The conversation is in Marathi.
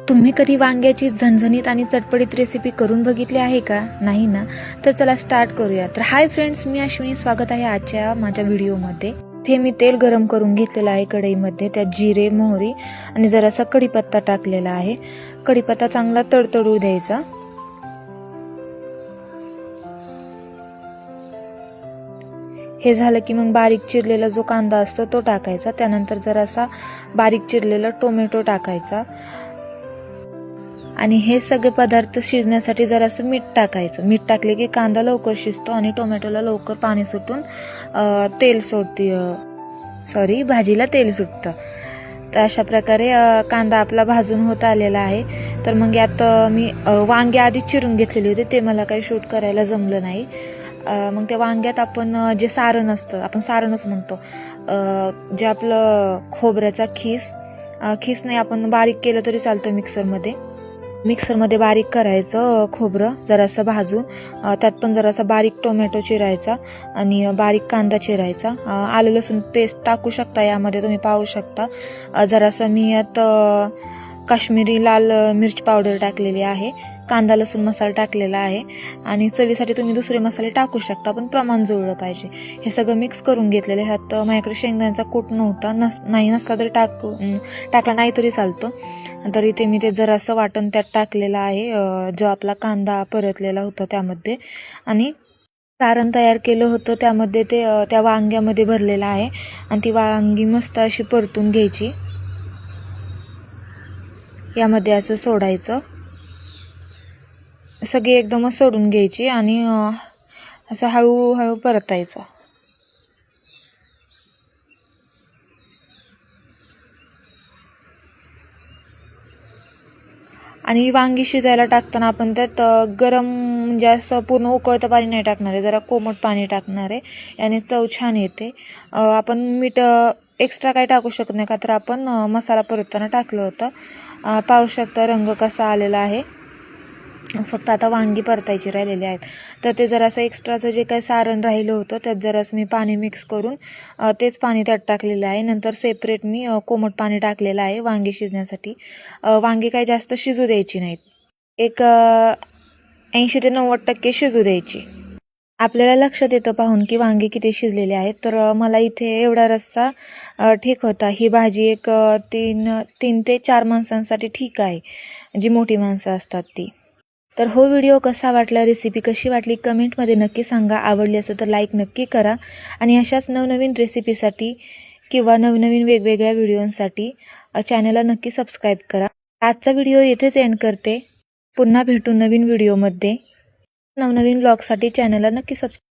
तुम्ही कधी वांग्याची झणझणीत आणि चटपटीत रेसिपी करून बघितली आहे का? नाही ना? तर चला स्टार्ट करूया. तर हाय फ्रेंड्स, मी अश्विनी. स्वागत आहे आजच्या माझ्या व्हिडिओमध्ये. इथे मी तेल गरम करून घेतलेलं आहे कढईमध्ये. त्यात जिरे, मोहरी आणि जरासा कढीपत्ता टाकलेला आहे. कढीपत्ता चांगला तडतडू द्यायचा. हे झालं की मग बारीक चिरलेला जो कांदा असतो तो टाकायचा. त्यानंतर जरासा बारीक चिरलेला टोमॅटो टाकायचा आणि हे सगळे पदार्थ शिजण्यासाठी जरासं मीठ टाकायचं. मीठ टाकले की कांदा लवकर शिजतो आणि टोमॅटोला लवकर पाणी सुटून तेल सोडते, भाजीला तेल सुटतं. तर अशा प्रकारे कांदा आपला भाजून होत आलेला आहे. तर मग यात मी वांगे आधी चिरून घेतलेले होते, ते मला काही शूट करायला जमलं नाही. मग त्या वांग्यात आपण जे सारण असतं, आपण सारणच म्हणतो, जे आपलं खोबऱ्याचा खीस नाही, आपण बारीक केलं तरी चालतं. मिक्सरमध्ये बारीक करायचं खोबरं जरासं भाजून. त्यात पण जरासा बारीक टोमॅटो चिरायचा आणि बारीक कांदा चिरायचा. आलं लसूण पेस्ट टाकू शकता यामध्ये, तुम्ही पाहू शकता. जरासं मी यात काश्मीरी लाल मिर्च पावडर टाकलेली आहे. कांदा लसूण मसाला टाकलेला आहे आणि चवीसाठी तुम्ही दुसरे मसाले टाकू शकता, पण प्रमाण जुळलं पाहिजे. हे सगळं मिक्स करून घेतलेलं आहे. ह्यात माझ्याकडे शेंगदाण्याचा कूट नव्हता, नसला तरी टाकला नाही तरी चालतं. तर इथे मी ते जरासं वाटण त्यात टाकलेलं आहे, जो आपला कांदा परतलेला होता त्यामध्ये. आणि सारण तयार केलं होतं त्यामध्ये ते त्या वांग्यामध्ये भरलेलं आहे आणि ती वांगी मस्त अशी परतून घ्यायची. यामध्ये असं सोडायचं, सगळी एकदमच सोडून घ्यायची आणि असं हळूहळू परतायचं. आणि वांगी शिजायला टाकताना आपण त्यात गरम, म्हणजे असं पूर्ण उकळतं पाणी नाही टाकणार आहे, जरा कोमट पाणी टाकणार आहे. याने चव छान येते. आपण मीठ एक्स्ट्रा काही टाकू शकत नाही, का तर आपण मसाला परतताना टाकलं होतं. पाहू शकता रंग कसा आलेला आहे. फक्त आता वांगी परतायची राहिलेली आहेत. तर ते जरासं एक्स्ट्राचं जे काही सारण राहिलं होतं त्यात जरासं मी पाणी मिक्स करून तेच पाणी त्यात टाकलेलं आहे. नंतर सेपरेट मी कोमट पाणी टाकलेलं आहे वांगी शिजण्यासाठी. वांगी काही जास्त शिजू द्यायची नाहीत, एक 80 ते 90% शिजू द्यायची. आपल्याला लक्षात येतं पाहून की वांगी किती शिजलेले आहेत. तर मला इथे एवढा रस्सा ठीक होता. ही भाजी एक 3 ते 4 माणसांसाठी ठीक आहे, जी मोठी माणसं असतात ती. तर हो, व्हिडिओ कसा वाटला, रेसिपी कशी वाटली कमेंटमध्ये नक्की सांगा. आवडली असेल तर लाईक नक्की करा आणि अशाच नवनवीन रेसिपीसाठी किंवा नवनवीन वेगवेगळ्या व्हिडिओंसाठी चॅनलला नक्की सबस्क्राईब करा. आजचा व्हिडिओ येथेच एंड करते. पुन्हा भेटू नवीन व्हिडिओमध्ये. नवनवीन ब्लॉगसाठी चॅनलला नक्की सबस्क्राईब